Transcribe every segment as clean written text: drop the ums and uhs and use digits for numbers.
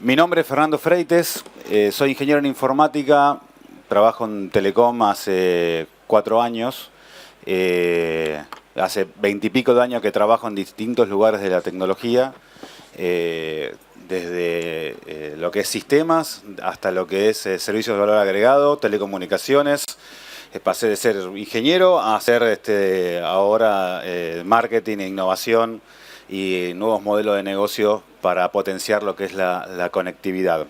Mi nombre es Fernando Freites, soy ingeniero en informática, trabajo en Telecom hace 4 años. Hace 20 y pico de años que trabajo en distintos lugares de la tecnología, desde lo que es sistemas hasta lo que es servicios de valor agregado, telecomunicaciones. Pasé de ser ingeniero a hacer ahora marketing e innovación y nuevos modelos de negocio para potenciar lo que es la conectividad.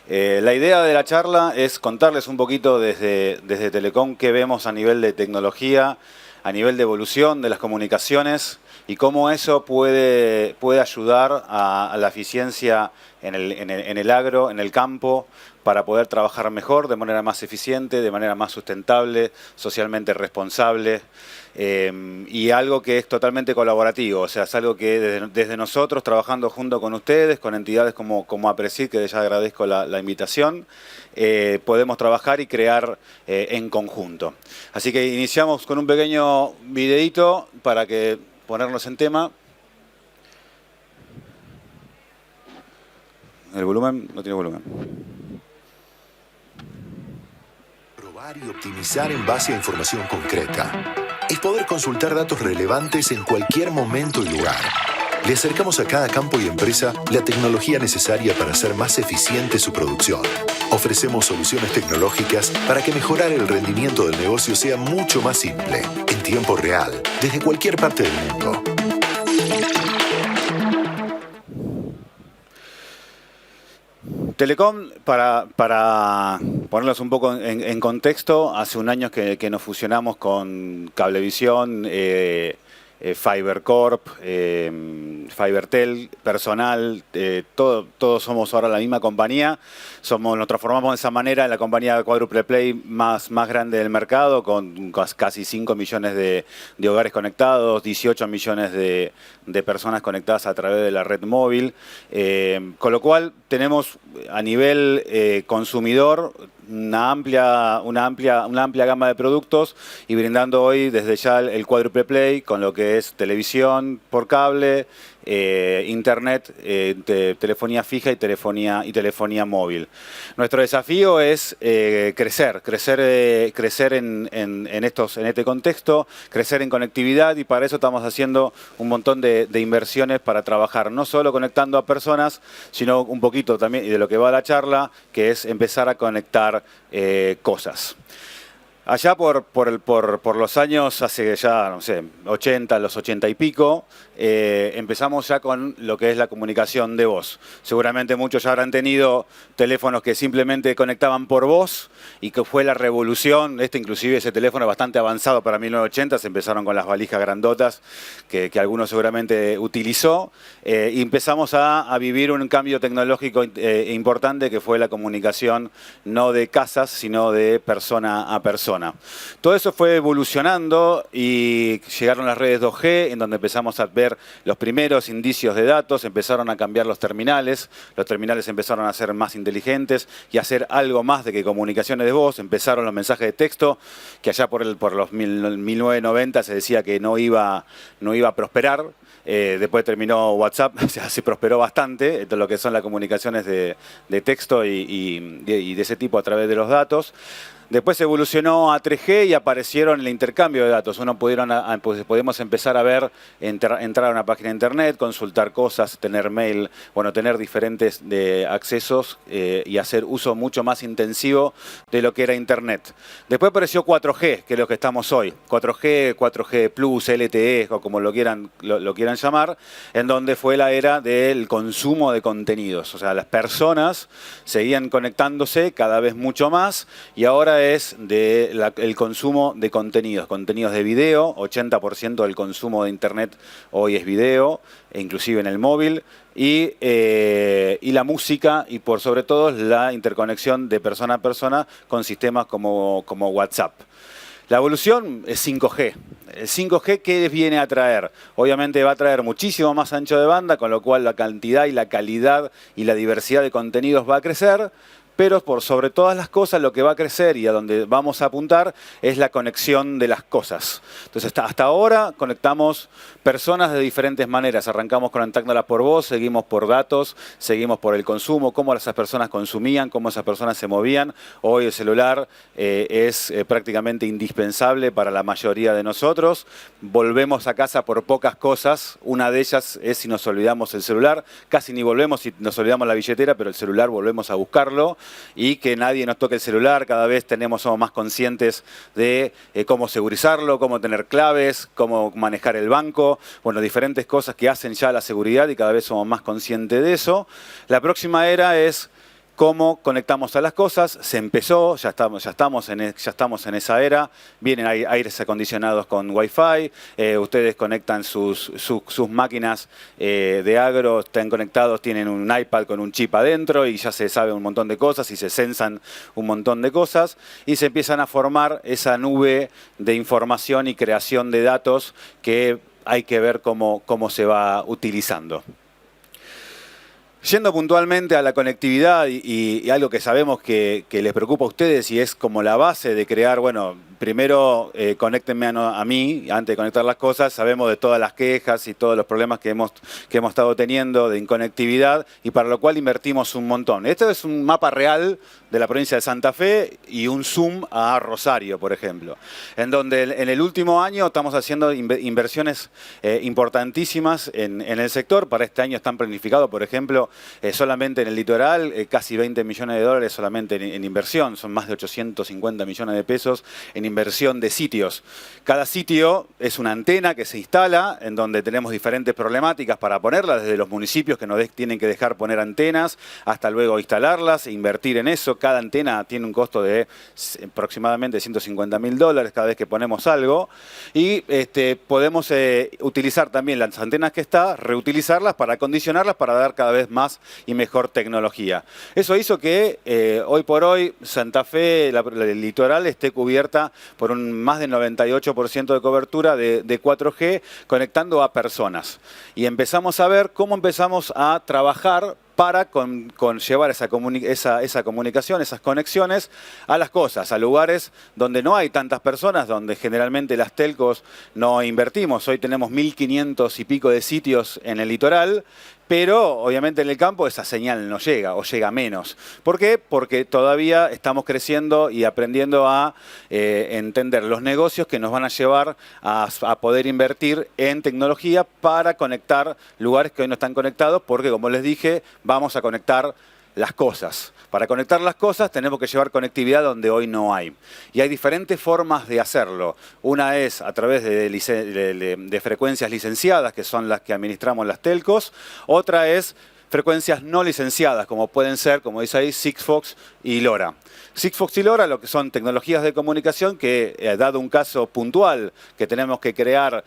La idea de la charla es contarles un poquito desde Telecom qué vemos a nivel de tecnología, a nivel de evolución de las comunicaciones y cómo eso puede ayudar a la eficiencia en el agro, en el campo, para poder trabajar mejor, de manera más eficiente, de manera más sustentable, socialmente responsable. Y algo que es totalmente colaborativo, o sea, es algo que desde nosotros, trabajando junto con ustedes, con entidades como APRESID, que ya agradezco la invitación, podemos trabajar y crear en conjunto. Así que iniciamos con un pequeño videíto para que ponernos en tema. ¿El volumen? No tiene volumen. Probar y optimizar en base a información concreta. Es poder consultar datos relevantes en cualquier momento y lugar. Le acercamos a cada campo y empresa la tecnología necesaria para hacer más eficiente su producción. Ofrecemos soluciones tecnológicas para que mejorar el rendimiento del negocio sea mucho más simple, en tiempo real, desde cualquier parte del mundo. Telecom, para ponerlos un poco en contexto, hace un año que nos fusionamos con Cablevisión, FiberCorp, FiberTel, Personal, todos somos ahora la misma compañía. Nos transformamos de esa manera en la compañía Quadruple Play más grande del mercado, con casi 5 millones de hogares conectados, 18 millones de personas conectadas a través de la red móvil. Con lo cual tenemos a nivel consumidor una amplia gama de productos y brindando hoy desde ya el Quadruple Play con lo que es televisión por cable, internet, telefonía fija y telefonía móvil. Nuestro desafío es crecer en este contexto, crecer en conectividad, y para eso estamos haciendo un montón de inversiones para trabajar no solo conectando a personas, sino un poquito también, y de lo que va la charla, que es empezar a conectar cosas. Allá por los años, hace ya, no sé, 80, los 80 y pico, empezamos ya con lo que es la comunicación de voz. Seguramente muchos ya habrán tenido teléfonos que simplemente conectaban por voz y que fue la revolución. Inclusive ese teléfono bastante avanzado para 1980, se empezaron con las valijas grandotas que algunos seguramente utilizó. Y empezamos a vivir un cambio tecnológico importante, que fue la comunicación no de casas, sino de persona a persona. Todo eso fue evolucionando y llegaron las redes 2G, en donde empezamos a ver los primeros indicios de datos, empezaron a cambiar los terminales empezaron a ser más inteligentes y a hacer algo más de que comunicaciones de voz. Empezaron los mensajes de texto, que allá por los 1990 se decía que no iba a prosperar. Después terminó WhatsApp, o sea, se prosperó bastante, lo que son las comunicaciones de texto y de ese tipo a través de los datos. Después evolucionó a 3G y aparecieron el intercambio de datos. Podemos empezar a ver, entrar a una página de internet, consultar cosas, tener mail, tener diferentes accesos y hacer uso mucho más intensivo de lo que era internet. Después apareció 4G, que es lo que estamos hoy. 4G Plus, LTE, o como lo quieran llamar, en donde fue la era del consumo de contenidos. O sea, las personas seguían conectándose cada vez mucho más, y ahora es el consumo de contenidos de video. 80% del consumo de internet hoy es video, inclusive en el móvil, y la música, y por sobre todo la interconexión de persona a persona con sistemas como WhatsApp. La evolución es 5G. El 5G, ¿qué viene a traer? Obviamente va a traer muchísimo más ancho de banda, con lo cual la cantidad y la calidad y la diversidad de contenidos va a crecer, pero por sobre todas las cosas lo que va a crecer y a donde vamos a apuntar es la conexión de las cosas. Entonces hasta ahora conectamos personas de diferentes maneras. Arrancamos conectándolas por voz, seguimos por datos, seguimos por el consumo, cómo esas personas consumían, cómo esas personas se movían. Hoy el celular es prácticamente indispensable para la mayoría de nosotros. Volvemos a casa por pocas cosas. Una de ellas es si nos olvidamos el celular. Casi ni volvemos si nos olvidamos la billetera, pero el celular volvemos a buscarlo. Y que nadie nos toque el celular. Cada vez somos más conscientes de cómo segurizarlo, cómo tener claves, cómo manejar el banco. Bueno, diferentes cosas que hacen ya la seguridad y cada vez somos más conscientes de eso. La próxima era es cómo conectamos a las cosas. Se empezó, ya estamos en esa era. Vienen aires acondicionados con Wi-Fi. Ustedes conectan sus máquinas de agro, están conectados, tienen un iPad con un chip adentro y ya se sabe un montón de cosas y se censan un montón de cosas. Y se empiezan a formar esa nube de información y creación de datos que hay que ver cómo se va utilizando. Yendo puntualmente a la conectividad y algo que sabemos que les preocupa a ustedes y es como la base de crear, bueno, primero conéctenme a mí, antes de conectar las cosas, sabemos de todas las quejas y todos los problemas que hemos estado teniendo de inconectividad y para lo cual invertimos un montón. Esto es un mapa real de la provincia de Santa Fe y un zoom a Rosario, por ejemplo, en donde en el último año estamos haciendo inversiones importantísimas en el sector. Para este año están planificados, por ejemplo, solamente en el litoral, casi 20 millones de dólares solamente en inversión. Son más de 850 millones de pesos en inversión de sitios. Cada sitio es una antena que se instala, en donde tenemos diferentes problemáticas para ponerlas, desde los municipios que nos tienen que dejar poner antenas, hasta luego instalarlas e invertir en eso. Cada antena tiene un costo de aproximadamente $150.000 cada vez que ponemos algo. Y podemos utilizar también las antenas que reutilizarlas para acondicionarlas, para dar cada vez más y mejor tecnología. Eso hizo que hoy por hoy Santa Fe, el litoral, esté cubierta por un más del 98% de cobertura de 4G, conectando a personas. Y empezamos a ver cómo empezamos a trabajar para llevar esa comunicación, esas conexiones a las cosas, a lugares donde no hay tantas personas, donde generalmente las telcos no invertimos. Hoy tenemos 1.500 y pico de sitios en el litoral, pero obviamente en el campo esa señal no llega o llega menos. ¿Por qué? Porque todavía estamos creciendo y aprendiendo a entender los negocios que nos van a llevar a poder invertir en tecnología para conectar lugares que hoy no están conectados, porque como les dije, vamos a conectar las cosas. Para conectar las cosas tenemos que llevar conectividad donde hoy no hay. Y hay diferentes formas de hacerlo. Una es a través de frecuencias licenciadas, que son las que administramos las telcos. Otra es frecuencias no licenciadas, como pueden ser, como dice ahí, Sigfox y LoRa. Sigfox y LoRa, lo que son tecnologías de comunicación que, dado un caso puntual que tenemos que crear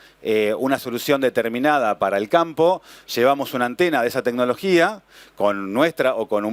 una solución determinada para el campo, llevamos una antena de esa tecnología con nuestra o con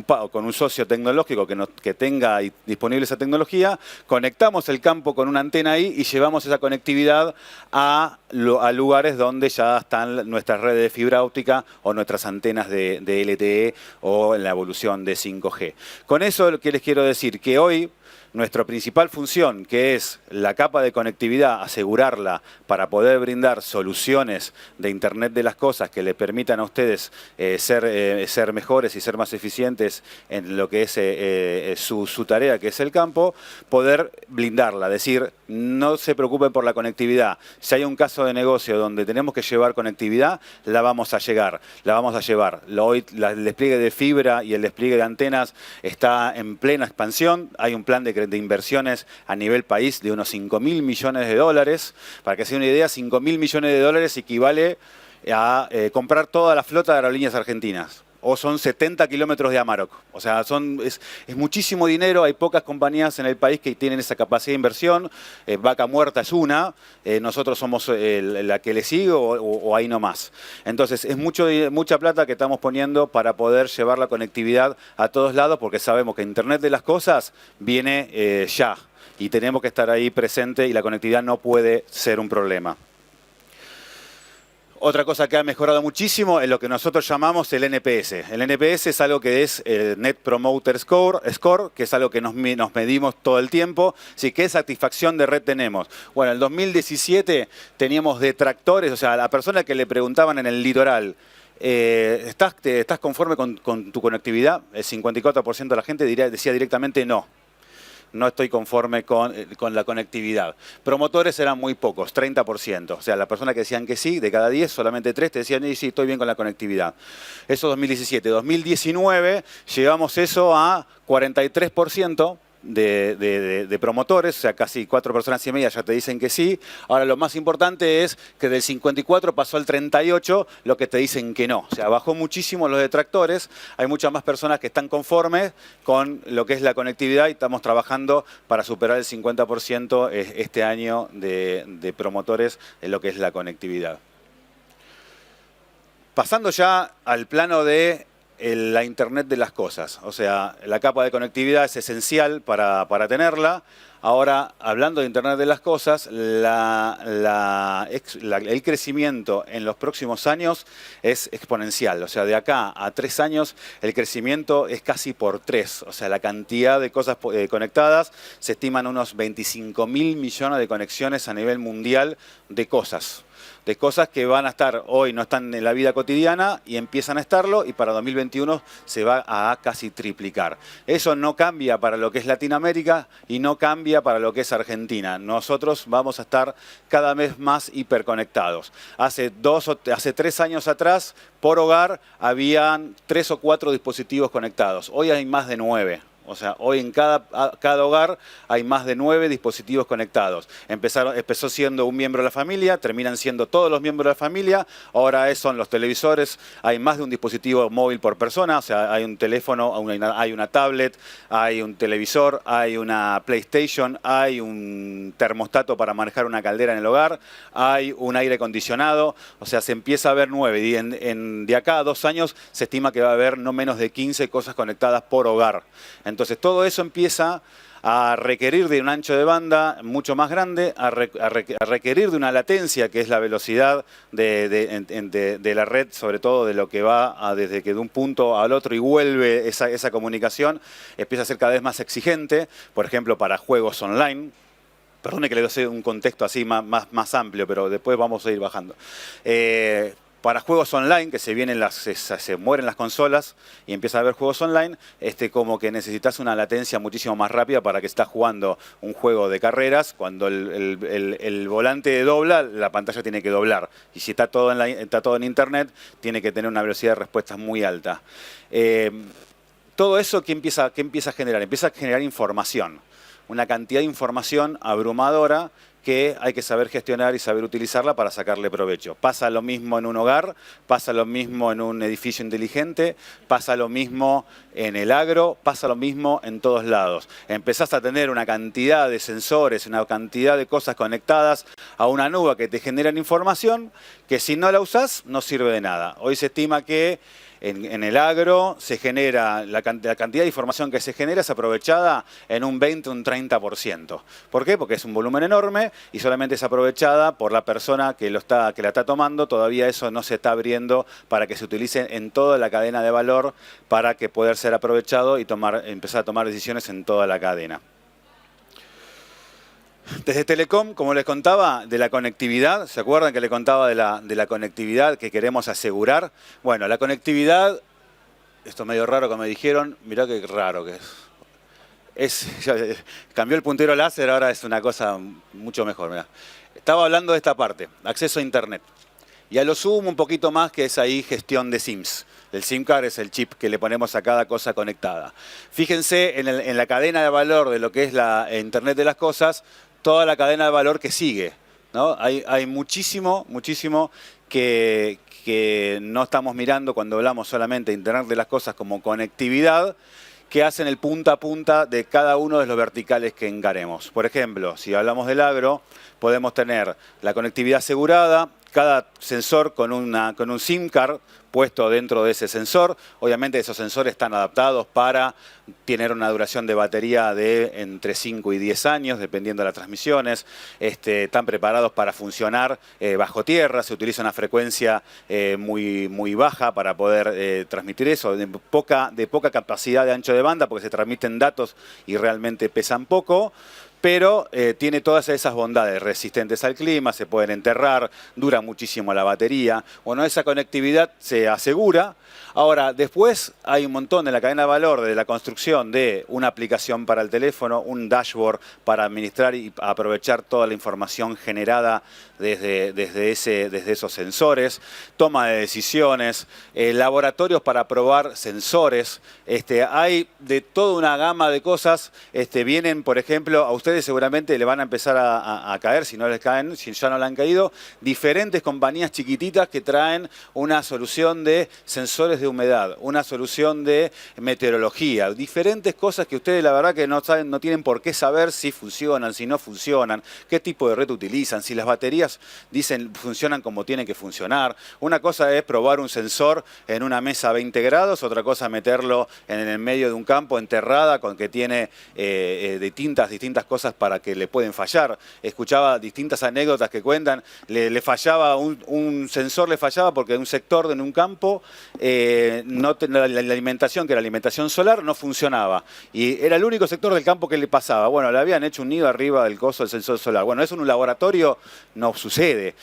un socio tecnológico que tenga disponible esa tecnología, conectamos el campo con una antena ahí y llevamos esa conectividad a lugares donde ya están nuestras redes de fibra óptica o nuestras antenas de LTE o en la evolución de 5G. Con eso, ¿qué les quiero decir? Que hoy nuestra principal función, que es la capa de conectividad, asegurarla para poder brindar soluciones de Internet de las cosas que le permitan a ustedes ser mejores y ser más eficientes en lo que es su tarea, que es el campo, poder blindarla, decir, no se preocupen por la conectividad. Si hay un caso de negocio donde tenemos que llevar conectividad, la vamos a llevar. Hoy el despliegue de fibra y el despliegue de antenas está en plena expansión. Hay un plan de inversiones a nivel país de unos 5.000 millones de dólares. Para que se den una idea, 5.000 millones de dólares equivale a comprar toda la flota de aerolíneas argentinas. O son 70 kilómetros de Amarok. O sea, es muchísimo dinero. Hay pocas compañías en el país que tienen esa capacidad de inversión. Vaca Muerta es una. Nosotros somos la que le sigue o ahí nomás. Entonces, es mucha plata que estamos poniendo para poder llevar la conectividad a todos lados, porque sabemos que Internet de las cosas viene ya. Y tenemos que estar ahí presente y la conectividad no puede ser un problema. Otra cosa que ha mejorado muchísimo es lo que nosotros llamamos el NPS. El NPS es algo que es el Net Promoter Score, que es algo que nos medimos todo el tiempo. Así que, ¿qué satisfacción de red tenemos? Bueno, en el 2017 teníamos detractores, o sea, a la persona que le preguntaban en el litoral, ¿estás conforme con tu conectividad? El 54% de la gente decía directamente no. No estoy conforme con la conectividad. Promotores eran muy pocos, 30%. O sea, las personas que decían que sí, de cada 10, solamente 3 te decían, sí, estoy bien con la conectividad. Eso 2017. 2019 llevamos eso a 43%. De promotores, o sea, casi 4 personas y media ya te dicen que sí. Ahora, lo más importante es que del 54 pasó al 38 lo que te dicen que no. O sea, bajó muchísimo los detractores. Hay muchas más personas que están conformes con lo que es la conectividad y estamos trabajando para superar el 50% este año de promotores en lo que es la conectividad. Pasando ya al plano de la Internet de las cosas. O sea, la capa de conectividad es esencial para tenerla. Ahora, hablando de Internet de las cosas, el crecimiento en los próximos años es exponencial. O sea, de acá a 3 años el crecimiento es casi por 3. O sea, la cantidad de cosas conectadas se estiman unos 25.000 millones de conexiones a nivel mundial de cosas que van a estar hoy, no están en la vida cotidiana y empiezan a estarlo y para 2021 se va a casi triplicar. Eso no cambia para lo que es Latinoamérica y no cambia para lo que es Argentina. Nosotros vamos a estar cada vez más hiperconectados. Hace 3 años atrás, por hogar, habían 3 o 4 dispositivos conectados. Hoy hay más de 9. O sea, hoy en cada hogar hay más de 9 dispositivos conectados. Empezó siendo un miembro de la familia, terminan siendo todos los miembros de la familia. Ahora son los televisores, hay más de un dispositivo móvil por persona. O sea, hay un teléfono, hay una tablet, hay un televisor, hay una PlayStation, hay un termostato para manejar una caldera en el hogar, hay un aire acondicionado. O sea, se empieza a ver 9 y de acá a 2 años se estima que va a haber no menos de 15 cosas conectadas por hogar. Entonces todo eso empieza a requerir de un ancho de banda mucho más grande, a requerir de una latencia que es la velocidad de la red, sobre todo de lo que va desde que de un punto al otro y vuelve esa comunicación, empieza a ser cada vez más exigente, por ejemplo para juegos online. Perdone que le doy un contexto así más amplio, pero después vamos a ir bajando. Para juegos online, que se mueren las consolas y empieza a haber juegos online, como que necesitas una latencia muchísimo más rápida para que estás jugando un juego de carreras. Cuando el volante dobla, la pantalla tiene que doblar. Y si está todo en internet, tiene que tener una velocidad de respuesta muy alta. Todo eso, ¿qué empieza a generar? Empieza a generar información. Una cantidad de información abrumadora que hay que saber gestionar y saber utilizarla para sacarle provecho. Pasa lo mismo en un hogar, pasa lo mismo en un edificio inteligente, pasa lo mismo en el agro, pasa lo mismo en todos lados. Empezás a tener una cantidad de sensores, una cantidad de cosas conectadas a una nube que te generan información que si no la usás no sirve de nada. Hoy se estima que en el agro se genera, la cantidad de información que se genera es aprovechada en un 20 o un 30%. ¿Por qué? Porque es un volumen enorme y solamente es aprovechada por la persona que la está tomando. Todavía eso no se está abriendo para que se utilice en toda la cadena de valor para que pueda ser aprovechado y empezar a tomar decisiones en toda la cadena. Desde Telecom, como les contaba, de la conectividad, ¿se acuerdan que les contaba de la conectividad que queremos asegurar? Bueno, la conectividad, esto es medio raro que me dijeron, mirá qué raro que es. Cambió el puntero láser, ahora es una cosa mucho mejor. Mirá. Estaba hablando de esta parte, acceso a Internet. Y a lo sumo un poquito más que es ahí gestión de SIMs. El SIM card es el chip que le ponemos a cada cosa conectada. Fíjense en la cadena de valor de lo que es la Internet de las cosas, toda la cadena de valor que sigue, ¿no? Hay muchísimo que no estamos mirando cuando hablamos solamente de Internet de las cosas como conectividad, que hacen el punta a punta de cada uno de los verticales que encaremos. Por ejemplo, si hablamos del agro, podemos tener la conectividad asegurada, cada sensor con un SIM card puesto dentro de ese sensor. Obviamente esos sensores están adaptados para tener una duración de batería de entre 5 y 10 años, dependiendo de las transmisiones. Están preparados para funcionar bajo tierra, se utiliza una frecuencia muy baja para poder transmitir eso, de poca capacidad de ancho de banda, porque se transmiten datos y realmente pesan poco. Pero tiene todas esas bondades, resistentes al clima, se pueden enterrar, dura muchísimo la batería. Bueno, esa conectividad se asegura. Ahora, después hay un montón de la cadena de valor de la construcción de una aplicación para el teléfono, un dashboard para administrar y aprovechar toda la información generada desde esos sensores, toma de decisiones, laboratorios para probar sensores. Hay de toda una gama de cosas. Vienen, por ejemplo, a ustedes seguramente le van a empezar a caer, si no les caen, si ya no le han caído, diferentes compañías chiquititas que traen una solución de sensores de humedad, una solución de meteorología, diferentes cosas que ustedes la verdad que no saben, no tienen por qué saber si funcionan, si no funcionan, qué tipo de red utilizan, si las baterías dicen funcionan como tienen que funcionar. Una cosa es probar un sensor en una mesa a 20 grados, otra cosa es meterlo en el medio de un campo enterrada con que tiene distintas cosas para que le pueden fallar. Escuchaba distintas anécdotas que cuentan, le fallaba un sensor, le fallaba porque un sector en un campo la alimentación, que era alimentación solar, no funcionaba. Y era el único sector del campo que le pasaba. Bueno, le habían hecho un nido arriba del coso del sensor solar. Bueno, eso en un laboratorio no sucede.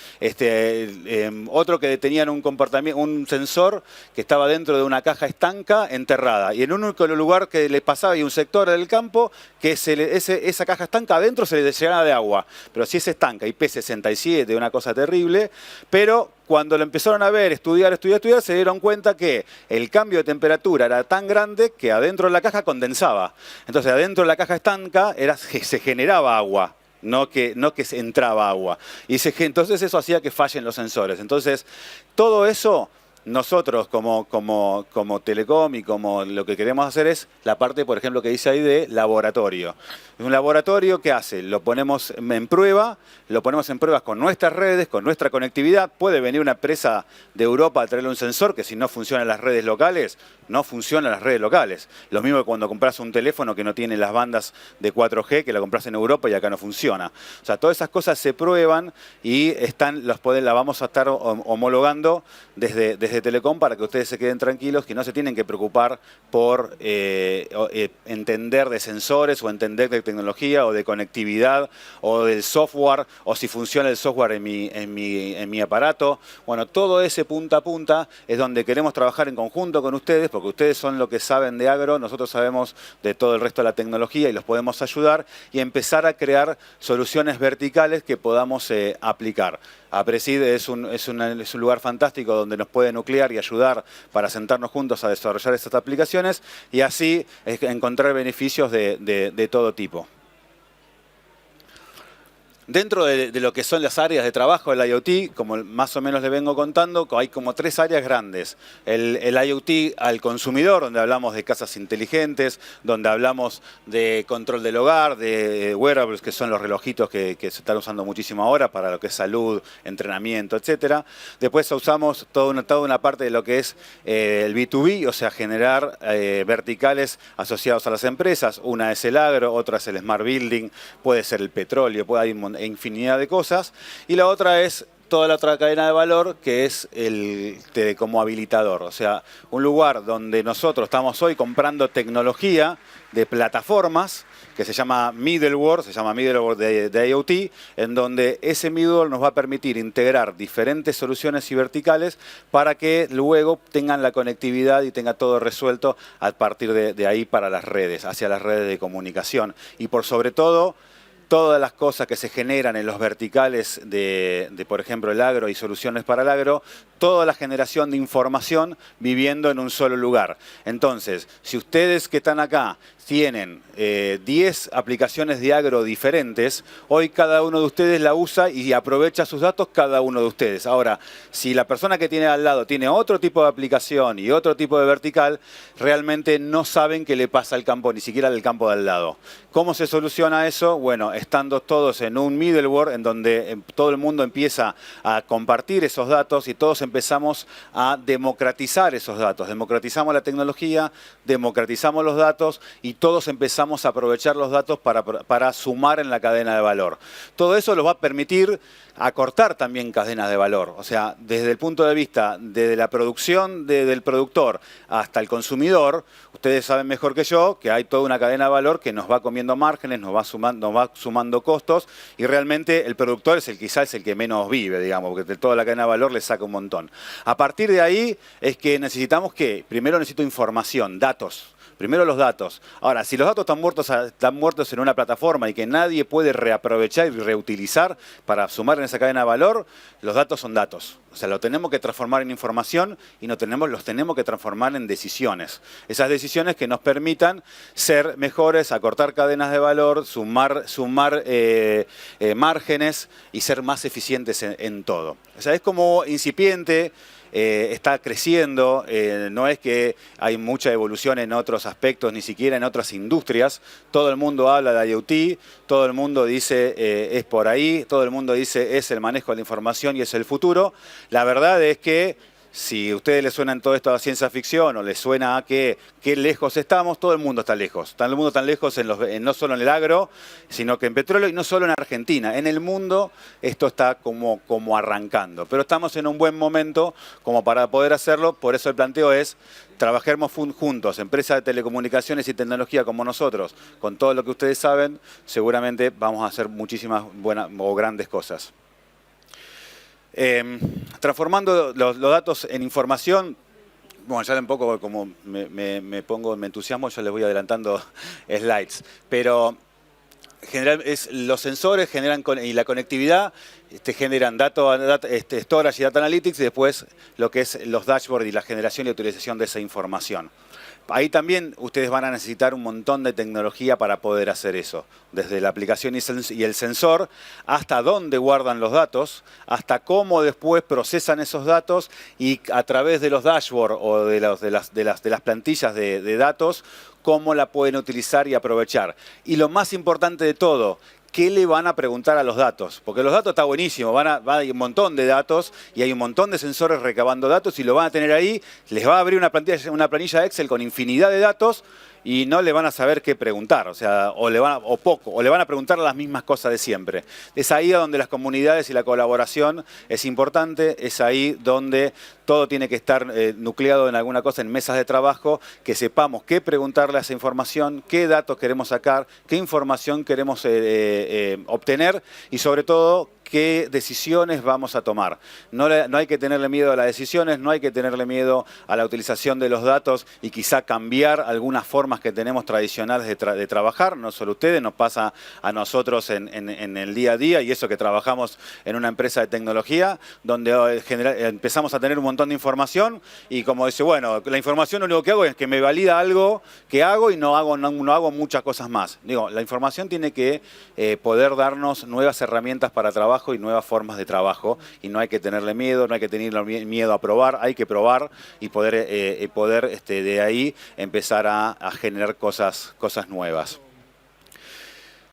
Otro que tenían un sensor que estaba dentro de una caja estanca enterrada. Y en un único lugar que le pasaba y un sector del campo que esa caja estanca adentro se le llenaba de agua. Pero si es estanca, IP67, una cosa terrible. Pero cuando lo empezaron a ver, estudiar, se dieron cuenta que el cambio de temperatura era tan grande que adentro de la caja condensaba. Entonces, adentro de la caja estanca se generaba agua. No que se entraba agua. Entonces eso hacía que fallen los sensores. Entonces, todo eso nosotros como Telecom y como lo que queremos hacer es la parte, por ejemplo, que dice ahí de laboratorio. Un laboratorio que hace, lo ponemos en pruebas con nuestras redes, con nuestra conectividad. Puede venir una empresa de Europa a traerle un sensor que si no funcionan las redes locales, no funcionan las redes locales. Lo mismo que cuando compras un teléfono que no tiene las bandas de 4G, que lo compras en Europa y acá no funciona. O sea, todas esas cosas se prueban y la vamos a estar homologando desde Telecom para que ustedes se queden tranquilos, que no se tienen que preocupar por entender de sensores o entender de tecnología o de conectividad o del software o si funciona el software en mi aparato. Bueno, todo ese punta a punta es donde queremos trabajar en conjunto con ustedes, porque ustedes son lo que saben de agro, nosotros sabemos de todo el resto de la tecnología y los podemos ayudar y empezar a crear soluciones verticales que podamos aplicar. APRESID es un lugar fantástico donde nos puede nuclear y ayudar para sentarnos juntos a desarrollar estas aplicaciones y así encontrar beneficios de todo tipo. Dentro de lo que son las áreas de trabajo del IoT, como más o menos les vengo contando, hay como 3 áreas grandes. El IoT al consumidor, donde hablamos de casas inteligentes, donde hablamos de control del hogar, de wearables, que son los relojitos que se están usando muchísimo ahora para lo que es salud, entrenamiento, etc. Después usamos toda una parte de lo que es el B2B, o sea, generar verticales asociados a las empresas. Una es el agro, otra es el smart building, puede ser el petróleo, puede haber infinidad de cosas, y la otra es toda la otra cadena de valor que es el como habilitador, o sea, un lugar donde nosotros estamos hoy comprando tecnología de plataformas que se llama middleware, de IoT, en donde ese middleware nos va a permitir integrar diferentes soluciones y verticales para que luego tengan la conectividad y tenga todo resuelto a partir de ahí para las redes, hacia las redes de comunicación y por sobre todo todas las cosas que se generan en los verticales de, por ejemplo, el agro y soluciones para el agro, toda la generación de información viviendo en un solo lugar. Entonces, si ustedes que están acá tienen 10 aplicaciones de agro diferentes, hoy cada uno de ustedes la usa y aprovecha sus datos cada uno de ustedes. Ahora, si la persona que tiene al lado tiene otro tipo de aplicación y otro tipo de vertical, realmente no saben qué le pasa al campo, ni siquiera al campo de al lado. ¿Cómo se soluciona eso? Bueno, estando todos en un middleware en donde todo el mundo empieza a compartir esos datos y todos empezamos a democratizar esos datos. Democratizamos la tecnología, democratizamos los datos y todos empezamos a aprovechar los datos para sumar en la cadena de valor. Todo eso nos va a permitir acortar también cadenas de valor. O sea, desde el punto de vista de la producción del productor hasta el consumidor, ustedes saben mejor que yo que hay toda una cadena de valor que nos va comiendo márgenes, nos va sumando costos y realmente el productor quizás es el que menos vive, digamos, porque de toda la cadena de valor le saca un montón. A partir de ahí es que necesitamos que, primero necesito información, datos. Primero los datos. Ahora, si los datos están muertos en una plataforma y que nadie puede reaprovechar y reutilizar para sumar en esa cadena de valor, los datos son datos. O sea, lo tenemos que transformar en información y los tenemos que transformar en decisiones. Esas decisiones que nos permitan ser mejores, acortar cadenas de valor, sumar márgenes y ser más eficientes en todo. O sea, es como incipiente. Está creciendo, no es que hay mucha evolución en otros aspectos, ni siquiera en otras industrias. Todo el mundo habla de IoT, todo el mundo dice es por ahí, todo el mundo dice es el manejo de la información y es el futuro. La verdad es que si a ustedes les suena todo esto a ciencia ficción o les suena a qué lejos estamos, todo el mundo está lejos. Todo el mundo está lejos no solo en el agro, sino que en petróleo y no solo en Argentina. En el mundo esto está como arrancando. Pero estamos en un buen momento como para poder hacerlo. Por eso el planteo es, trabajemos juntos, empresas de telecomunicaciones y tecnología como nosotros, con todo lo que ustedes saben, seguramente vamos a hacer muchísimas buenas o grandes cosas. Transformando los datos en información, bueno, ya un poco como me entusiasmo, yo les voy adelantando slides, pero los sensores generan y la conectividad generan storage y data analytics y después lo que es los dashboards y la generación y utilización de esa información. Ahí también ustedes van a necesitar un montón de tecnología para poder hacer eso. Desde la aplicación y el sensor, hasta dónde guardan los datos, hasta cómo después procesan esos datos y a través de los dashboards o de las plantillas de datos, cómo la pueden utilizar y aprovechar. Y lo más importante de todo, ¿qué le van a preguntar a los datos? Porque los datos está buenísimo, hay un montón de datos y hay un montón de sensores recabando datos y lo van a tener ahí, les va a abrir una planilla Excel con infinidad de datos y no le van a saber qué preguntar, o sea, o le van a preguntar las mismas cosas de siempre. Es ahí donde las comunidades y la colaboración es importante, es ahí donde todo tiene que estar nucleado en alguna cosa, en mesas de trabajo, que sepamos qué preguntarle a esa información, qué datos queremos sacar, qué información queremos obtener y sobre todo qué decisiones vamos a tomar. No hay que tenerle miedo a las decisiones, no hay que tenerle miedo a la utilización de los datos y quizá cambiar algunas formas que tenemos tradicionales de trabajar. No solo ustedes, nos pasa a nosotros en el día a día y eso que trabajamos en una empresa de tecnología donde empezamos a tener un montón de información y como dice, bueno, la información lo único que hago es que me valida algo que hago y no hago muchas cosas más. Digo, la información tiene que poder darnos nuevas herramientas para trabajo y nuevas formas de trabajo y no hay que tenerle miedo, no hay que tenerle miedo a probar, hay que probar y poder de ahí empezar a generar cosas nuevas.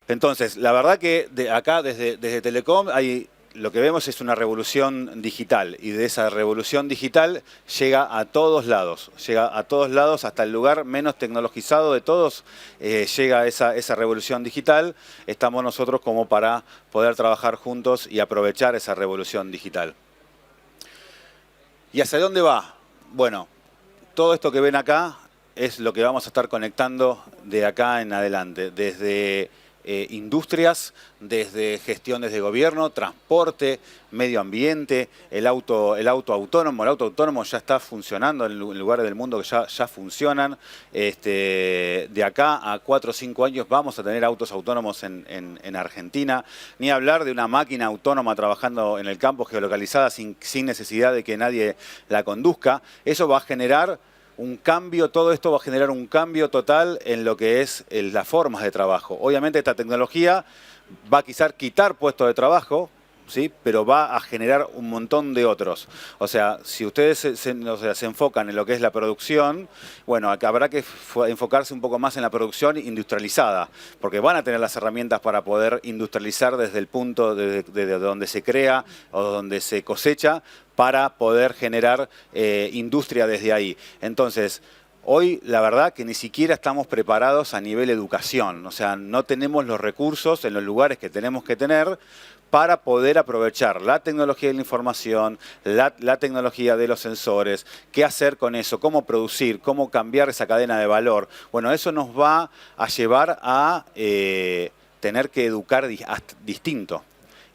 Entonces, la verdad que acá desde Telecom lo que vemos es una revolución digital y de esa revolución digital llega a todos lados hasta el lugar menos tecnologizado de todos, llega esa revolución digital, estamos nosotros como para poder trabajar juntos y aprovechar esa revolución digital. ¿Y hacia dónde va? Bueno, todo esto que ven acá es lo que vamos a estar conectando de acá en adelante, desde industrias, desde gestiones de gobierno, transporte, medio ambiente, el auto autónomo. El auto autónomo ya está funcionando en lugares del mundo que ya funcionan. De acá a 4 o 5 años vamos a tener autos autónomos en Argentina. Ni hablar de una máquina autónoma trabajando en el campo geolocalizada sin necesidad de que nadie la conduzca. Eso va a generar un cambio, todo esto va a generar un cambio total en lo que es las formas de trabajo. Obviamente esta tecnología va a quizás quitar puestos de trabajo, ¿sí? Pero va a generar un montón de otros. O sea, si ustedes se enfocan en lo que es la producción, bueno, habrá que enfocarse un poco más en la producción industrializada, porque van a tener las herramientas para poder industrializar desde el punto de donde se crea o donde se cosecha, para poder generar industria desde ahí. Entonces, hoy la verdad que ni siquiera estamos preparados a nivel educación, o sea, no tenemos los recursos en los lugares que tenemos que tener para poder aprovechar la tecnología de la información, la tecnología de los sensores, qué hacer con eso, cómo producir, cómo cambiar esa cadena de valor. Bueno, eso nos va a llevar a tener que educar distinto.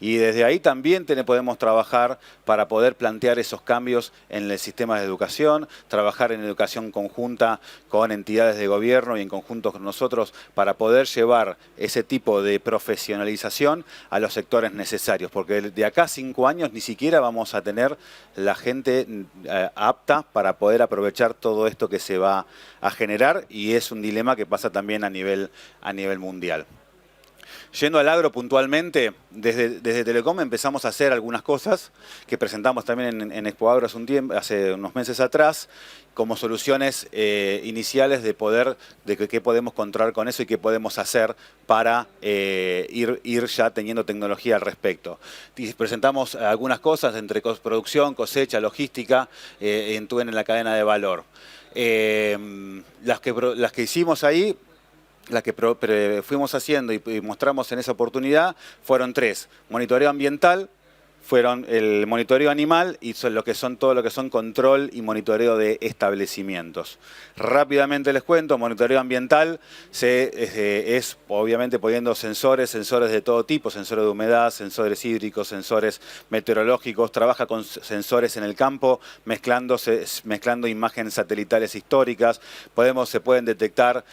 Y desde ahí también podemos trabajar para poder plantear esos cambios en el sistema de educación, trabajar en educación conjunta con entidades de gobierno y en conjunto con nosotros para poder llevar ese tipo de profesionalización a los sectores necesarios. Porque de acá a 5 años ni siquiera vamos a tener la gente apta para poder aprovechar todo esto que se va a generar, y es un dilema que pasa también a nivel mundial. Yendo al agro puntualmente, desde Telecom empezamos a hacer algunas cosas que presentamos también en Expo Agro hace unos meses atrás, como soluciones iniciales de qué podemos controlar con eso y qué podemos hacer para ir ya teniendo tecnología al respecto. Y presentamos algunas cosas entre producción, cosecha, logística, en la cadena de valor. Las que hicimos ahí, las que fuimos haciendo y mostramos en esa oportunidad, fueron 3. Monitoreo ambiental, fueron el monitoreo animal y todo lo que son control y monitoreo de establecimientos. Rápidamente les cuento, monitoreo ambiental es obviamente poniendo sensores de todo tipo, sensores de humedad, sensores hídricos, sensores meteorológicos, trabaja con sensores en el campo, mezclando imágenes satelitales históricas. Se pueden detectar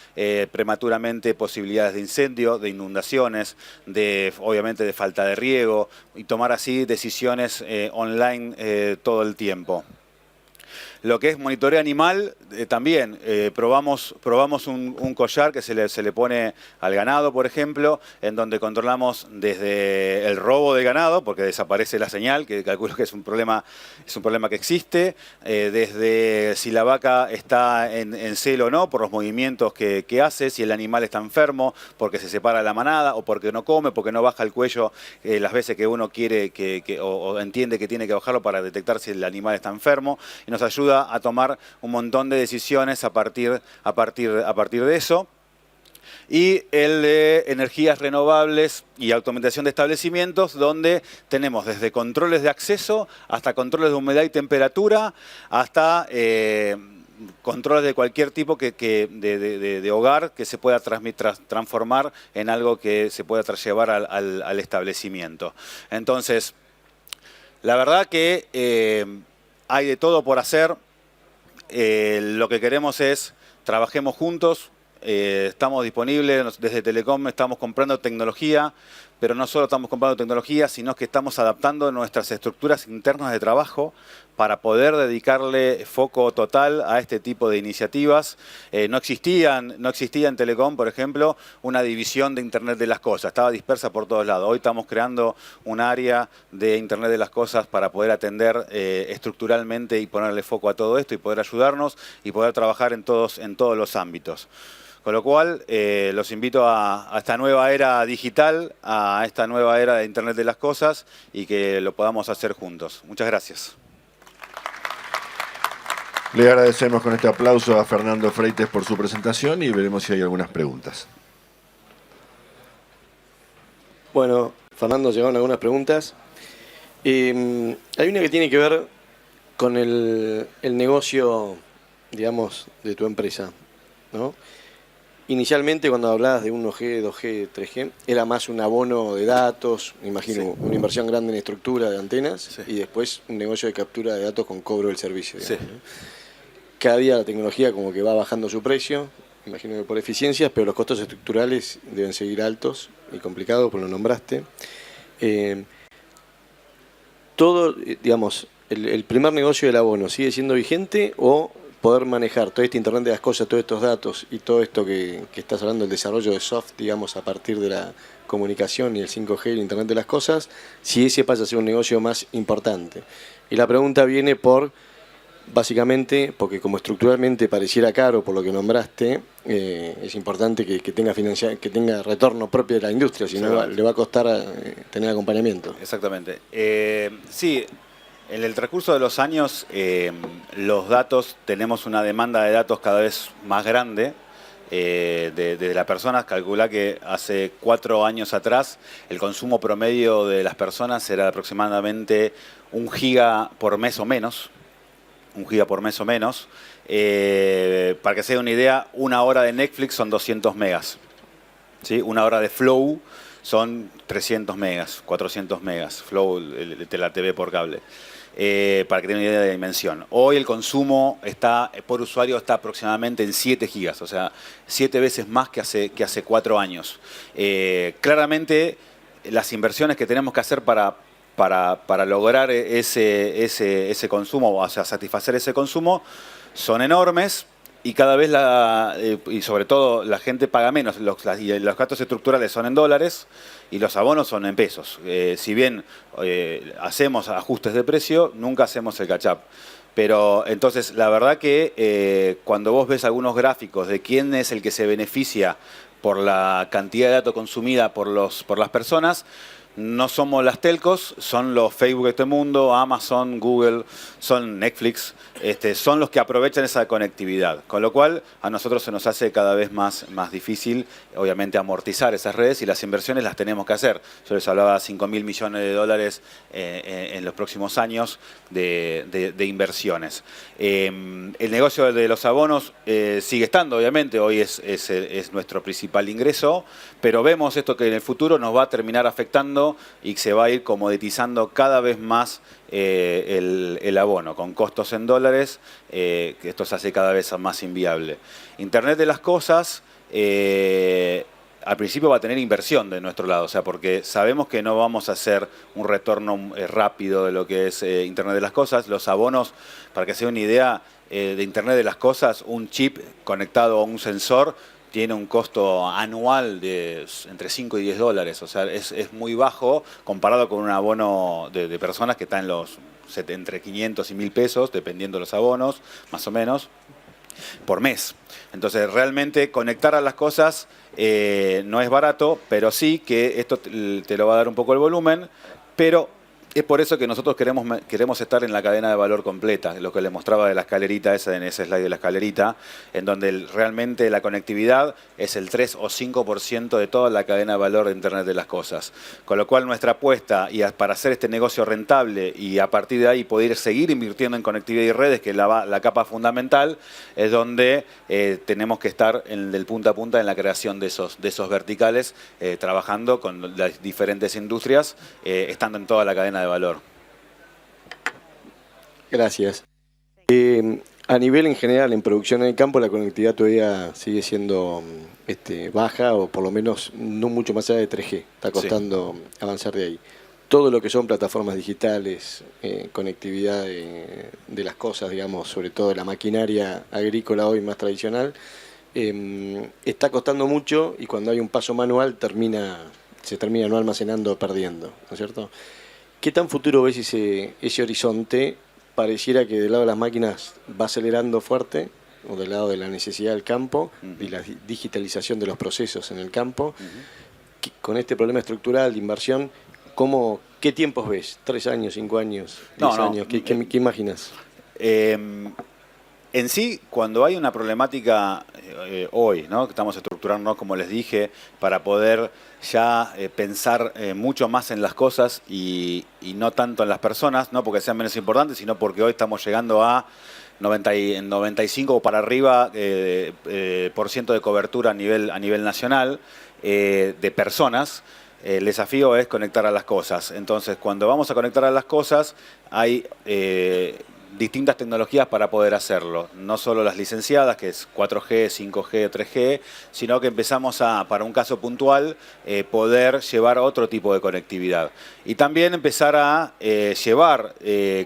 prematuramente posibilidades de incendio, de inundaciones, obviamente de falta de riego, y tomar así decisiones online todo el tiempo. Lo que es monitoreo animal, también probamos un collar que se le pone al ganado, por ejemplo, en donde controlamos desde el robo de ganado, porque desaparece la señal, que calculo que es un problema que existe, desde si la vaca está en celo o no, por los movimientos que hace, si el animal está enfermo, porque se separa de la manada, o porque no come, porque no baja el cuello las veces que uno quiere o entiende que tiene que bajarlo para detectar si el animal está enfermo, y nos ayuda a tomar un montón de decisiones a partir de eso. Y el de energías renovables y automatización de establecimientos, donde tenemos desde controles de acceso hasta controles de humedad y temperatura, hasta controles de cualquier tipo de hogar que se pueda transformar en algo que se pueda llevar al establecimiento. Entonces, la verdad que hay de todo por hacer. Lo que queremos es trabajemos juntos, estamos disponibles, desde Telecom estamos comprando tecnología, pero no solo estamos comprando tecnología, sino que estamos adaptando nuestras estructuras internas de trabajo para poder dedicarle foco total a este tipo de iniciativas. No existía en Telecom, por ejemplo, una división de Internet de las Cosas, estaba dispersa por todos lados. Hoy estamos creando un área de Internet de las Cosas para poder atender estructuralmente y ponerle foco a todo esto y poder ayudarnos y poder trabajar en todos los ámbitos. Con lo cual, los invito a esta nueva era digital, a esta nueva era de Internet de las Cosas, y que lo podamos hacer juntos. Muchas gracias. Le agradecemos con este aplauso a Fernando Freites por su presentación y veremos si hay algunas preguntas. Bueno, Fernando, llegaron algunas preguntas. Hay una que tiene que ver con el negocio, digamos, de tu empresa, ¿no? Inicialmente, cuando hablabas de 1G, 2G, 3G, era más un abono de datos, me imagino, sí, una inversión grande en estructura de antenas, sí, y después un negocio de captura de datos con cobro del servicio, digamos, sí, ¿no? Cada día la tecnología como que va bajando su precio, me imagino que por eficiencias, pero los costos estructurales deben seguir altos y complicados, pues lo nombraste. Todo, digamos, el primer negocio del abono, ¿sigue siendo vigente o poder manejar todo este Internet de las cosas, todos estos datos y todo esto que estás hablando, el desarrollo de soft, digamos, a partir de la comunicación y el 5G y el Internet de las cosas, si ese pasa a ser un negocio más importante. Y la pregunta viene por, básicamente, porque como estructuralmente pareciera caro por lo que nombraste, es importante que tenga que tenga retorno propio de la industria, si no le va a costar tener acompañamiento. Exactamente. Sí, en el transcurso de los años, los datos, tenemos una demanda de datos cada vez más grande de las personas. Calcula que hace 4 años atrás el consumo promedio de las personas era aproximadamente 1 giga por mes o menos. 1 giga por mes o menos. Para que se dé una idea, 1 hora de Netflix son 200 megas. ¿Sí? 1 hora de Flow son 300 megas, 400 megas. Flow de la TV por cable. Para que tengan una idea de la dimensión. Hoy el consumo por usuario está aproximadamente en 7 gigas, o sea, 7 veces más que hace 4 años. Claramente, las inversiones que tenemos que hacer para lograr ese consumo, o sea, satisfacer ese consumo, son enormes. Y cada vez, y sobre todo, la gente paga menos. Y los gastos estructurales son en dólares y los abonos son en pesos. Si bien hacemos ajustes de precio, nunca hacemos el catch-up. Pero entonces, la verdad que cuando vos ves algunos gráficos de quién es el que se beneficia por la cantidad de datos consumida por las personas, no somos las telcos, son los Facebook de este mundo, Amazon, Google, son Netflix, son los que aprovechan esa conectividad. Con lo cual, a nosotros se nos hace cada vez más difícil, obviamente, amortizar esas redes y las inversiones las tenemos que hacer. Yo les hablaba de 5.000 millones de dólares en los próximos años de inversiones. El negocio de los abonos sigue estando, obviamente, hoy es nuestro principal ingreso, pero vemos esto que en el futuro nos va a terminar afectando y se va a ir comoditizando cada vez más el abono, con costos en dólares, que esto se hace cada vez más inviable. Internet de las cosas, al principio va a tener inversión de nuestro lado, o sea, porque sabemos que no vamos a hacer un retorno rápido de lo que es Internet de las cosas. Los abonos, para que se den una idea, de Internet de las cosas, un chip conectado a un sensor tiene un costo anual de entre 5 y 10 dólares, o sea, es muy bajo comparado con un abono de personas que está entre 500 y 1.000 pesos, dependiendo de los abonos, más o menos, por mes. Entonces, realmente conectar a las cosas no es barato, pero sí que esto te lo va a dar un poco el volumen, pero es por eso que nosotros queremos estar en la cadena de valor completa, lo que les mostraba de la escalerita, en ese slide de la escalerita, en donde realmente la conectividad es el 3 o 5% de toda la cadena de valor de Internet de las cosas. Con lo cual nuestra apuesta para hacer este negocio rentable y a partir de ahí poder seguir invirtiendo en conectividad y redes, que es la capa fundamental, es donde tenemos que estar del punta a punta en la creación de esos verticales, trabajando con las diferentes industrias, estando en toda la cadena de valor. Gracias. A nivel en general, en producción en el campo, la conectividad todavía sigue siendo baja, o por lo menos no mucho más allá de 3G. Está costando avanzar de ahí. Todo lo que son plataformas digitales, conectividad de las cosas, digamos, sobre todo la maquinaria agrícola hoy más tradicional, está costando mucho, y cuando hay un paso manual se termina no almacenando, perdiendo, ¿no es cierto? ¿Qué tan futuro ves ese horizonte? Pareciera que del lado de las máquinas va acelerando fuerte, o del lado de la necesidad del campo y la digitalización de los procesos en el campo. Con este problema estructural de inversión, ¿qué tiempos ves? ¿3 años, 5 años, 10 años? ¿Qué imaginas? En sí, cuando hay una problemática hoy, ¿no? Que estamos estructurando, como les dije, para poder ya pensar mucho más en las cosas y no tanto en las personas, no porque sean menos importantes, sino porque hoy estamos llegando a 95 o para arriba por ciento de cobertura a nivel nacional de personas. El desafío es conectar a las cosas. Entonces, cuando vamos a conectar a las cosas, hay distintas tecnologías para poder hacerlo. No solo las licenciadas, que es 4G, 5G, 3G, sino que empezamos para un caso puntual, poder llevar otro tipo de conectividad. Y también empezar a llevar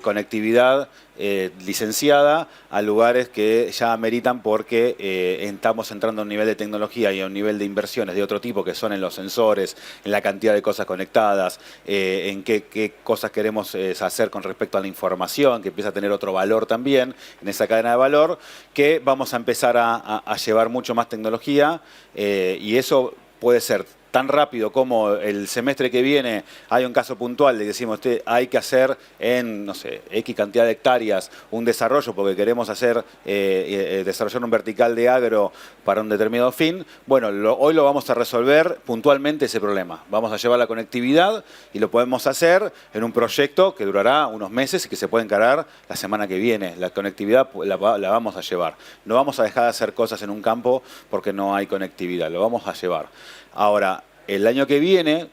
conectividad licenciada a lugares que ya ameritan porque estamos entrando a un nivel de tecnología y a un nivel de inversiones de otro tipo, que son en los sensores, en la cantidad de cosas conectadas, en qué cosas queremos hacer con respecto a la información, que empieza a tener otro valor también en esa cadena de valor, que vamos a empezar a llevar mucho más tecnología, y eso puede ser tan rápido como el semestre que viene hay un caso puntual de que decimos hay que hacer en, no sé, X cantidad de hectáreas un desarrollo porque queremos hacer desarrollar un vertical de agro para un determinado fin. Bueno, hoy lo vamos a resolver puntualmente ese problema. Vamos a llevar la conectividad y lo podemos hacer en un proyecto que durará unos meses y que se puede encarar la semana que viene. La conectividad la vamos a llevar. No vamos a dejar de hacer cosas en un campo porque no hay conectividad, lo vamos a llevar. Ahora, el año que viene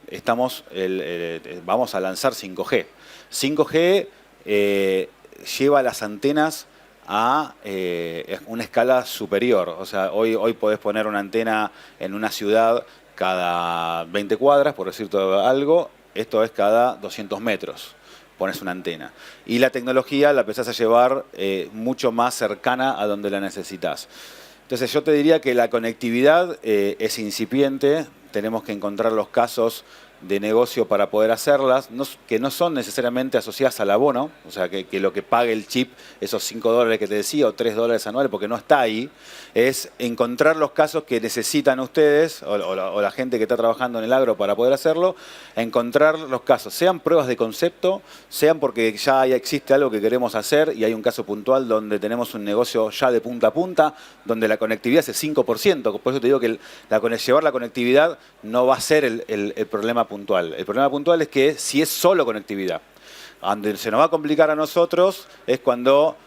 vamos a lanzar 5G. 5G lleva las antenas a una escala superior. O sea, hoy podés poner una antena en una ciudad cada 20 cuadras, por decirte algo. Esto es cada 200 metros. Pones una antena. Y la tecnología la empezás a llevar mucho más cercana a donde la necesitas. Entonces yo te diría que la conectividad es incipiente, tenemos que encontrar los casos de negocio para poder hacerlas, que no son necesariamente asociadas al abono, o sea, que lo que pague el chip, esos $5 que te decía, o $3 anuales, porque no está ahí, es encontrar los casos que necesitan ustedes, o la gente que está trabajando en el agro para poder hacerlo, encontrar los casos, sean pruebas de concepto, sean porque ya existe algo que queremos hacer y hay un caso puntual donde tenemos un negocio ya de punta a punta, donde la conectividad es el 5%, por eso te digo que llevar la conectividad no va a ser el problema puntual. El problema puntual es que si es solo conectividad. Donde se nos va a complicar a nosotros es cuando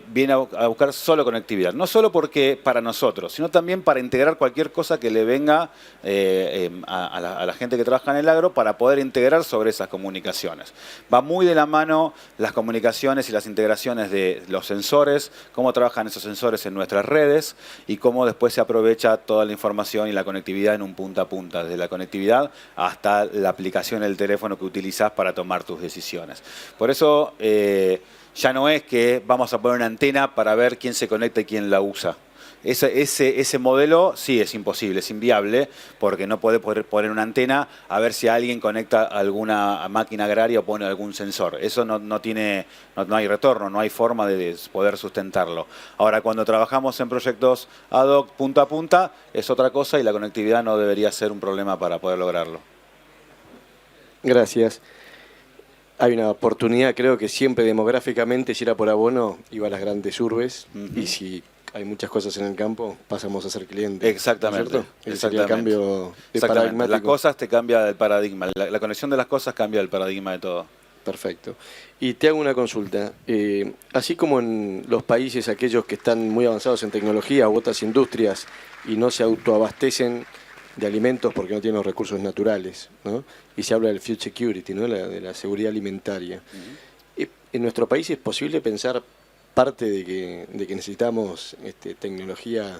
viene a buscar solo conectividad. No solo porque para nosotros, sino también para integrar cualquier cosa que le venga a la gente que trabaja en el agro para poder integrar sobre esas comunicaciones. Va muy de la mano las comunicaciones y las integraciones de los sensores, cómo trabajan esos sensores en nuestras redes y cómo después se aprovecha toda la información y la conectividad en un punta a punta, desde la conectividad hasta la aplicación del teléfono que utilizás para tomar tus decisiones. Por eso ya no es que vamos a poner una antena para ver quién se conecta y quién la usa. Ese modelo sí es imposible, es inviable, porque no puede poner una antena a ver si alguien conecta alguna máquina agraria o pone algún sensor. Eso no hay retorno, no hay forma de poder sustentarlo. Ahora, cuando trabajamos en proyectos ad hoc, punta a punta, es otra cosa y la conectividad no debería ser un problema para poder lograrlo. Gracias. Hay una oportunidad, creo que siempre demográficamente, si era por abono, iba a las grandes urbes, y si hay muchas cosas en el campo, pasamos a ser clientes. Exactamente. ¿No es cierto? Ese sería el cambio de paradigmático. Las cosas te cambia el paradigma, la conexión de las cosas cambia el paradigma de todo. Perfecto. Y te hago una consulta. Así como en los países aquellos que están muy avanzados en tecnología u otras industrias y no se autoabastecen de alimentos porque no tienen los recursos naturales, ¿no? Y se habla del food security, ¿no? De la seguridad alimentaria. En nuestro país es posible pensar parte de que necesitamos tecnología,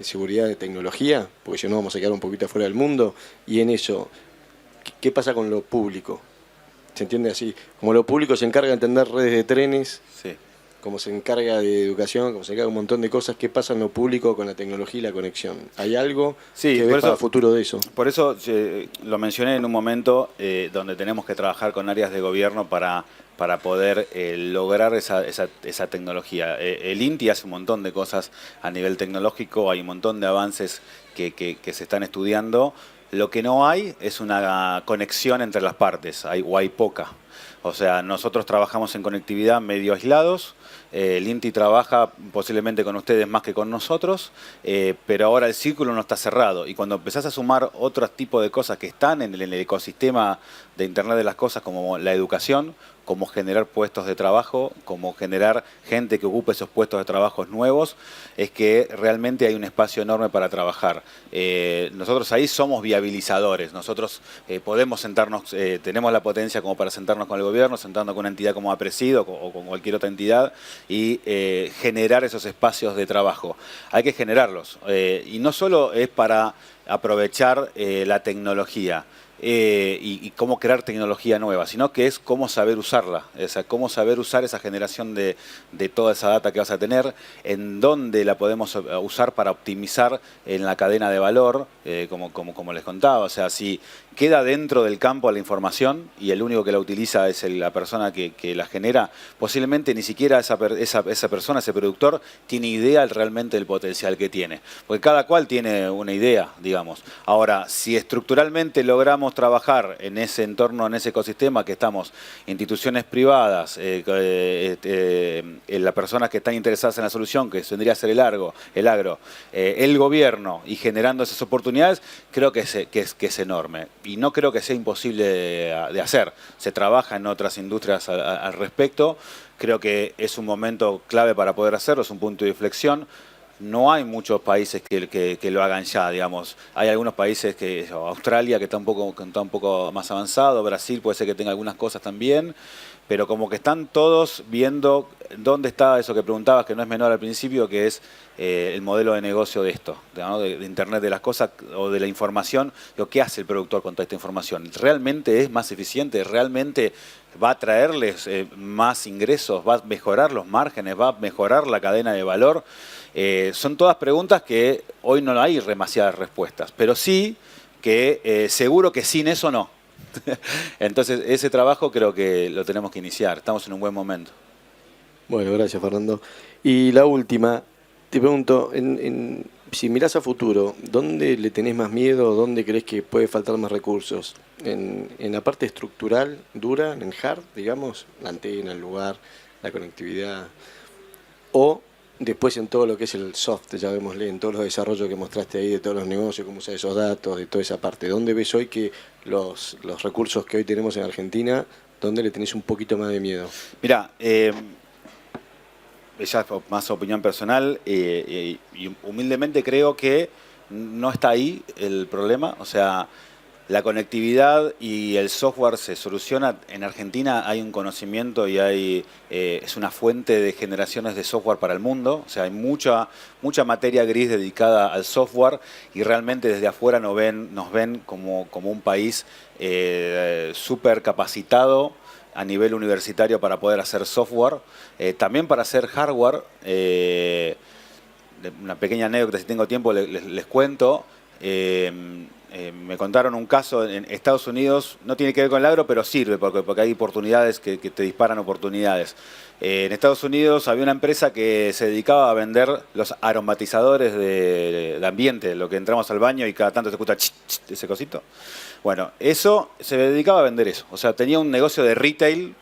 seguridad de tecnología, porque si no vamos a quedar un poquito afuera del mundo, y en eso, ¿qué pasa con lo público? ¿Se entiende así? Como lo público se encarga de entender redes de trenes, sí, como se encarga de educación, como se encarga de un montón de cosas, ¿qué pasa en lo público con la tecnología y la conexión? ¿Hay algo que ves para el futuro de eso? Por eso lo mencioné en un momento donde tenemos que trabajar con áreas de gobierno para poder lograr esa tecnología. El INTI hace un montón de cosas a nivel tecnológico, hay un montón de avances que se están estudiando. Lo que no hay es una conexión entre las partes, hay poca. O sea, nosotros trabajamos en conectividad medio aislados, el INTI trabaja posiblemente con ustedes más que con nosotros, pero ahora el círculo no está cerrado. Y cuando empezás a sumar otro tipo de cosas que están en el ecosistema de Internet de las Cosas, como la educación, como generar puestos de trabajo, como generar gente que ocupe esos puestos de trabajo nuevos, es que realmente hay un espacio enorme para trabajar. Nosotros ahí somos viabilizadores, nosotros podemos sentarnos, tenemos la potencia como para sentarnos con el gobierno, sentarnos con una entidad como APRESID o con cualquier otra entidad y generar esos espacios de trabajo. Hay que generarlos, y no solo es para aprovechar la tecnología y cómo crear tecnología nueva, sino que es cómo saber usarla, o sea, cómo saber usar esa generación de toda esa data que vas a tener, en dónde la podemos usar para optimizar en la cadena de valor, como les contaba. O sea, si queda dentro del campo la información y el único que la utiliza es la persona que la genera, posiblemente ni siquiera esa persona, ese productor, tiene idea realmente del potencial que tiene. Porque cada cual tiene una idea, digamos. Ahora, si estructuralmente logramos trabajar en ese entorno, en ese ecosistema que estamos, instituciones privadas, las personas que están interesadas en la solución, que tendría a ser el agro, el gobierno, y generando esas oportunidades, creo que es enorme. Y no creo que sea imposible de hacer. Se trabaja en otras industrias al respecto. Creo que es un momento clave para poder hacerlo, es un punto de inflexión. No hay muchos países que lo hagan ya, digamos. Hay algunos países, Australia, que está un poco más avanzado, Brasil puede ser que tenga algunas cosas también, pero como que están todos viendo dónde está eso que preguntabas, que no es menor al principio, que es el modelo de negocio de esto, ¿no? de Internet de las cosas o de la información. ¿Qué hace el productor con toda esta información? ¿Realmente es más eficiente? ¿Realmente va a traerles más ingresos? ¿Va a mejorar los márgenes? ¿Va a mejorar la cadena de valor? Son todas preguntas que hoy no hay demasiadas respuestas, pero sí que seguro que sin eso no. Entonces ese trabajo creo que lo tenemos que iniciar, estamos en un buen momento. Bueno, gracias Fernando. Y la última, te pregunto, si mirás a futuro, ¿dónde le tenés más miedo? ¿Dónde crees que puede faltar más recursos? ¿En la parte estructural, dura, en hard, digamos? La antena, el lugar, la conectividad. ¿O después en todo lo que es el soft, llamémosle, en todos los desarrollos que mostraste ahí de todos los negocios, cómo usar esos datos, de toda esa parte? ¿Dónde ves hoy que los recursos que hoy tenemos en Argentina, dónde le tenés un poquito más de miedo? Mirá, ya es más opinión personal, y humildemente creo que no está ahí el problema. O sea, la conectividad y el software se soluciona. En Argentina hay un conocimiento y es una fuente de generaciones de software para el mundo. O sea, hay mucha materia gris dedicada al software y realmente desde afuera nos ven como un país súper capacitado a nivel universitario para poder hacer software, también para hacer hardware. Una pequeña anécdota, si tengo tiempo les cuento. Me contaron un caso en Estados Unidos, no tiene que ver con el agro, pero sirve porque hay oportunidades que te disparan oportunidades. En Estados Unidos había una empresa que se dedicaba a vender los aromatizadores de ambiente, lo que entramos al baño y cada tanto se escucha ese cosito. Bueno, eso se dedicaba a vender eso. O sea, tenía un negocio de retail,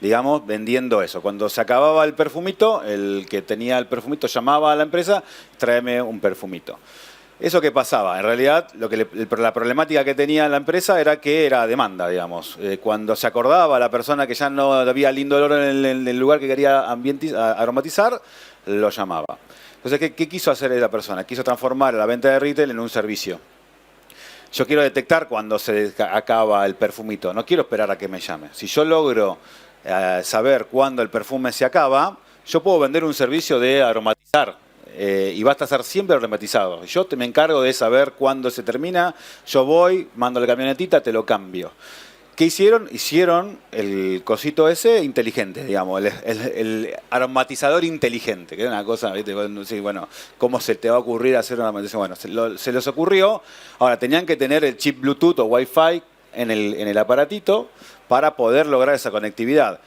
digamos, vendiendo eso. Cuando se acababa el perfumito, el que tenía el perfumito llamaba a la empresa, tráeme un perfumito. ¿Eso qué pasaba? En realidad, la problemática que tenía la empresa era que era demanda, digamos. Cuando se acordaba la persona que ya no había lindo olor en el lugar que quería aromatizar, lo llamaba. Entonces, ¿qué quiso hacer la persona? Quiso transformar la venta de retail en un servicio. Yo quiero detectar cuando se acaba el perfumito, no quiero esperar a que me llame. Si yo logro saber cuándo el perfume se acaba, yo puedo vender un servicio de aromatizar. Y va a estar siempre aromatizado. Yo me encargo de saber cuándo se termina, yo voy, mando la camionetita, te lo cambio. ¿Qué hicieron? Hicieron el cosito ese inteligente, digamos, el aromatizador inteligente, que era una cosa, ¿viste? Sí, bueno, ¿cómo se te va a ocurrir hacer una aromatización? Bueno, se les ocurrió. Ahora, tenían que tener el chip Bluetooth o Wi-Fi en el aparatito para poder lograr esa conectividad.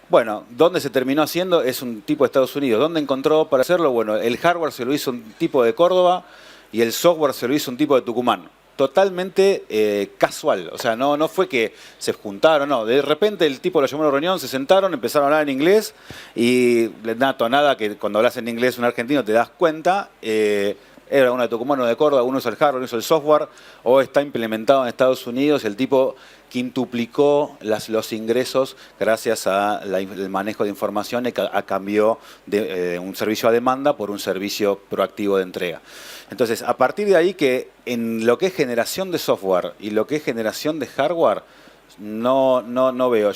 Bueno, ¿dónde se terminó haciendo? Es un tipo de Estados Unidos. ¿Dónde encontró para hacerlo? Bueno, el hardware se lo hizo un tipo de Córdoba y el software se lo hizo un tipo de Tucumán. Totalmente casual. O sea, no fue que se juntaron, no. De repente el tipo lo llamó a una reunión, se sentaron, empezaron a hablar en inglés y una tonada que cuando hablas en inglés un argentino te das cuenta. Era uno de Tucumán, uno de Córdoba, uno usa el hardware, uno usa el software, o está implementado en Estados Unidos. El tipo quintuplicó los ingresos gracias al manejo de información a cambio de un servicio a demanda por un servicio proactivo de entrega. Entonces, a partir de ahí que en lo que es generación de software y lo que es generación de hardware, no veo.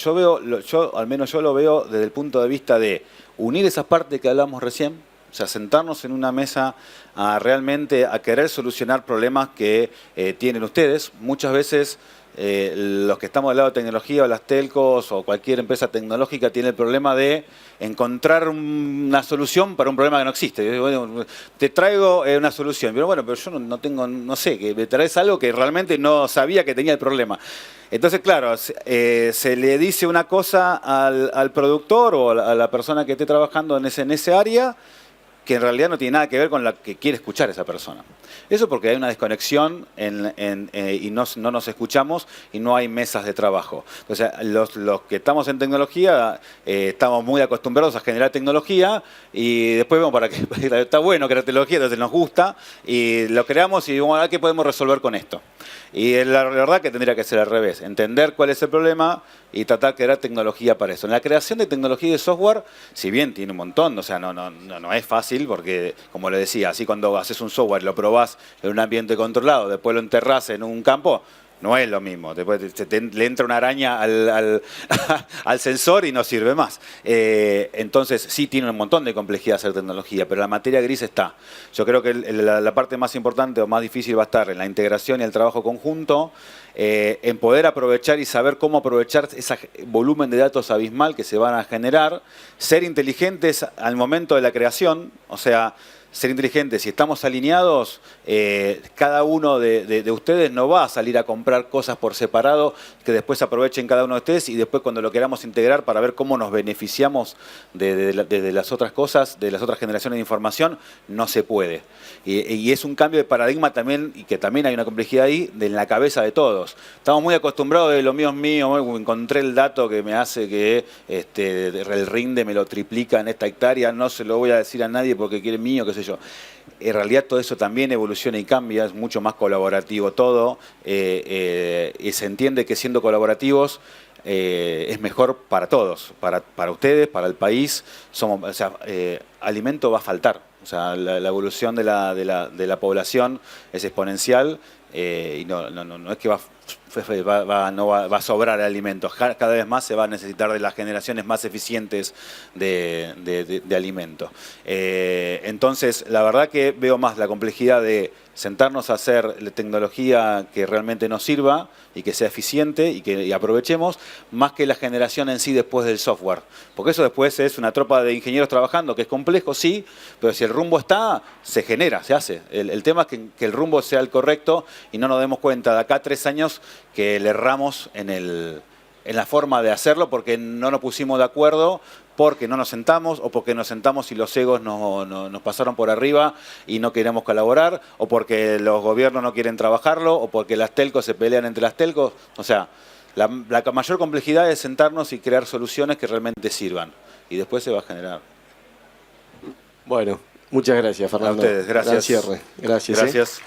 Al menos yo lo veo desde el punto de vista de unir esas partes que hablamos recién, O sea, sentarnos en una mesa a querer solucionar problemas que tienen ustedes. Muchas veces los que estamos del lado de tecnología o las telcos o cualquier empresa tecnológica tiene el problema de encontrar una solución para un problema que no existe. Bueno, te traigo una solución, pero bueno, pero yo no sé, que me traes algo que realmente no sabía que tenía el problema. Entonces, claro, se le dice una cosa al productor o a la persona que esté trabajando en ese área, que en realidad no tiene nada que ver con la que quiere escuchar esa persona. Eso porque hay una desconexión y no nos escuchamos y no hay mesas de trabajo. O sea, los que estamos en tecnología estamos muy acostumbrados a generar tecnología y después vemos para que está bueno crear tecnología, entonces nos gusta y lo creamos y vamos a ver qué podemos resolver con esto. Y la verdad que tendría que ser al revés, entender cuál es el problema y tratar de crear tecnología para eso. En la creación de tecnología y de software, si bien tiene un montón, o sea, no es fácil porque, como le decía, así cuando haces un software, lo probás en un ambiente controlado, después lo enterrás en un campo, no es lo mismo. Después le entra una araña al sensor y no sirve más. Entonces, sí tiene un montón de complejidad hacer tecnología, pero la materia gris está. Yo creo que la parte más importante o más difícil va a estar en la integración y el trabajo conjunto, en poder aprovechar y saber cómo aprovechar ese volumen de datos abismal que se van a generar, ser inteligentes al momento de la creación, o sea, ser inteligentes. Si estamos alineados, cada uno de ustedes no va a salir a comprar cosas por separado que después aprovechen cada uno de ustedes y después cuando lo queramos integrar para ver cómo nos beneficiamos de las otras cosas, de las otras generaciones de información, no se puede. Y es un cambio de paradigma también, y que también hay una complejidad ahí, en la cabeza de todos. Estamos muy acostumbrados de lo mío es mío, encontré el dato que me hace que el rinde me lo triplica en esta hectárea, no se lo voy a decir a nadie porque quiere mío, qué sé yo. En realidad todo eso también evoluciona y cambia, es mucho más colaborativo todo, y se entiende que siendo colaborativos es mejor para todos, para ustedes, para el país. Alimento va a faltar, o sea, la evolución de la población es exponencial y no es que va a sobrar alimentos. Cada vez más se va a necesitar de las generaciones más eficientes de alimentos. Entonces, la verdad que veo más la complejidad de sentarnos a hacer tecnología que realmente nos sirva y que sea eficiente y aprovechemos, más que la generación en sí después del software. Porque eso después es una tropa de ingenieros trabajando, que es complejo, sí, pero si el rumbo está, se genera, se hace. El tema es que el rumbo sea el correcto y no nos demos cuenta de acá a 3 años que le erramos en la forma de hacerlo porque no nos pusimos de acuerdo, porque no nos sentamos, o porque nos sentamos y los egos nos pasaron por arriba y no queremos colaborar, o porque los gobiernos no quieren trabajarlo, o porque las telcos se pelean entre las telcos. O sea, la mayor complejidad es sentarnos y crear soluciones que realmente sirvan. Y después se va a generar. Bueno, muchas gracias, Fernando. A ustedes, gracias. Gran cierre. Gracias. Gracias.